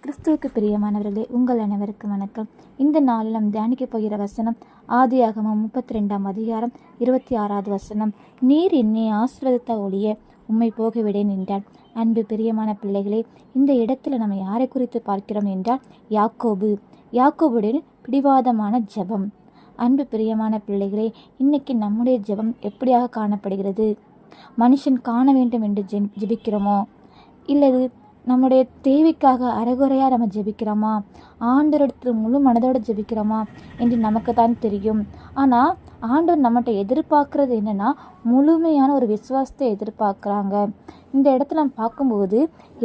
கிறிஸ்துவுக்கு பிரியமானவர்களே, உங்கள் அனைவருக்கும் வணக்கம். இந்த நாளில் நாம் தியானிக்க போகிற வசனம் ஆதியாகமம் 32 அதிகாரம் 26 வசனம். நீர் என்னை ஆசீர்வதித்த ஒழிய உம்மை போக விடேன் என்றான். அன்பு பிரியமான பிள்ளைகளே, இந்த இடத்துல நம்ம யாரை குறித்து பார்க்கிறோம் என்றால் யாக்கோபுடைய பிடிவாதமான ஜெபம். அன்பு பிரியமான பிள்ளைகளே, இன்னைக்கு நம்முடைய ஜெபம் எப்படியாக காணப்படுகிறது? மனுஷன் காண வேண்டும் என்று ஜெபிக்கிறோமோ, இல்லது நம்முடைய தேவைக்காக அரைகுறையாக நம்ம ஜெபிக்கிறோமா, ஆண்டவரிடத்தில் முழு மனதோடு ஜெபிக்கிறோமா என்று நமக்கு தான் தெரியும். ஆனால் ஆண்டவர் நம்மகிட்ட எதிர்பார்க்கறது என்னென்னா, முழுமையான ஒரு விசுவாசத்தை எதிர்பார்க்குறாங்க. இந்த இடத்துல நம்ம பார்க்கும்போது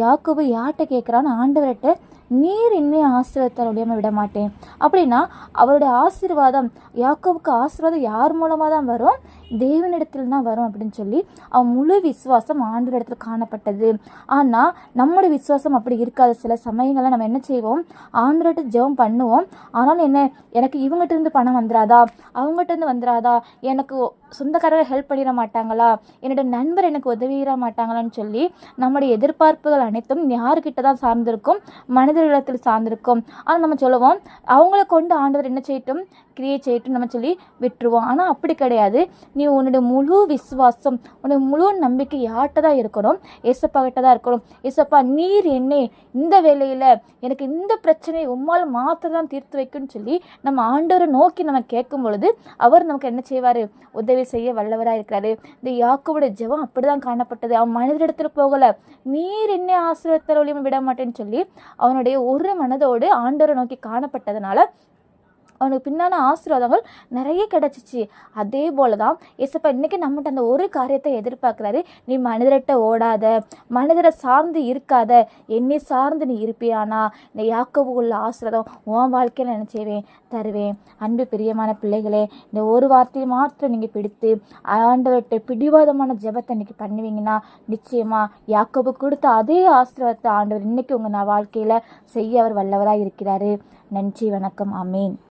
யாக்கோபு யார்கிட்ட கேட்குறான்னு, ஆண்டவர்கிட்ட நீர் என்னை ஆசீர்வாதத்தால் ஒழியாமல் விட மாட்டேன். அப்படின்னா அவருடைய ஆசீர்வாதம், யாக்கோபுக்கு ஆசீர்வாதம் யார் மூலமாக தான் வரும்? தேவனிடத்தில் தான் வரும் அப்படின்னு சொல்லி அவன் முழு விசுவாசம் ஆண்டவரிடத்தில் காணப்பட்டது. ஆனால் நம்முடைய விசுவாசம் அப்படி இருக்காது. சில சமயங்களில் நம்ம என்ன செய்வோம், ஆண்டவர்கிட்ட ஜெபம் பண்ணுவோம். ஆனாலும் என்ன, எனக்கு இவங்ககிட்ட இருந்து பணம் வந்துடாதா, அவங்ககிட்ட இருந்து வந்துடாதா, எனக்கு சொந்தக்காரர்கள் ஹெல்ப் பண்ணிட மாட்டாங்களா, என்னோட நண்பர் எனக்கு உதவிட மாட்டாங்களான்னு சொல்லி நம்முடைய எதிர்பார்ப்புகள் அனைத்தும் யாருக்கிட்ட தான் சார்ந்திருக்கும்? மனிதர்களிடத்தில் சார்ந்திருக்கும். ஆனால் நம்ம சொல்லுவோம், அவங்கள கொண்டு ஆண்டவர் என்ன செய்யட்டும், கிரியேட் செய்யட்டும் நம்ம சொல்லி விட்டுருவோம். ஆனால் அப்படி கிடையாது. நீ உன்னோட முழு விசுவாசம், உன்னோட முழு நம்பிக்கை யார்கிட்ட தான் இருக்கணும்? ஏசப்பா கிட்ட தான் இருக்கணும். ஏசப்பா, நீர் என்னை இந்த வேலையில் எனக்கு இந்த பிரச்சனையை உம்மால் மாத்திரம் தான் தீர்த்து வைக்குன்னு சொல்லி நம்ம ஆண்டவரை நோக்கி நம்ம கேட்கும் பொழுது அவர் நமக்கு என்ன செய்வார்? உதவி செய்ய வல்லவராக இருக்கிறாரு. இந்த யாக்கோபுடைய ஜெபம் அப்படிதான் காணப்பட்டது. அவன் மனிதரிடத்தில் போகலை, நீர் என்னை ஆசீர்வாதத்தால் ஒழியாமல் விட மாட்டேன்னு சொல்லி அவனுடைய ஒரு மனதோடு ஆண்டவரை நோக்கி காணப்பட்டதுனால அவனுக்கு பின்னான ஆசீர்வாதங்கள் நிறைய கிடச்சிச்சு. அதே போல தான் ஏசப்பா இன்றைக்கி நம்மகிட்ட அந்த ஒரு காரியத்தை எதிர்பார்க்குறாரு. நீ மனிதர்கிட்ட ஓடாத, மனிதரை சார்ந்து இருக்காத, என்னை சார்ந்து நீ இருப்பியானா இந்த யாக்கோபு உள்ள ஆசீர்வாதம் உன் வாழ்க்கையில் என்ன செய்வேன், தருவேன். அன்பு பிரியமான பிள்ளைகளே, இந்த ஒரு வார்த்தையை மாத்திரம் நீங்கள் பிடித்து ஆண்டவர்கிட்ட பிடிவாதமான ஜெபத்தை இன்றைக்கி பண்ணுவீங்கன்னா நிச்சயமாக யாக்கோபு கொடுத்த அதே ஆசீர்வாதத்தை ஆண்டவர் இன்றைக்கி உங்கள் வாழ்க்கையில் செய்ய அவர் வல்லவராக இருக்கிறாரு. நன்றி, வணக்கம், ஆமேன்.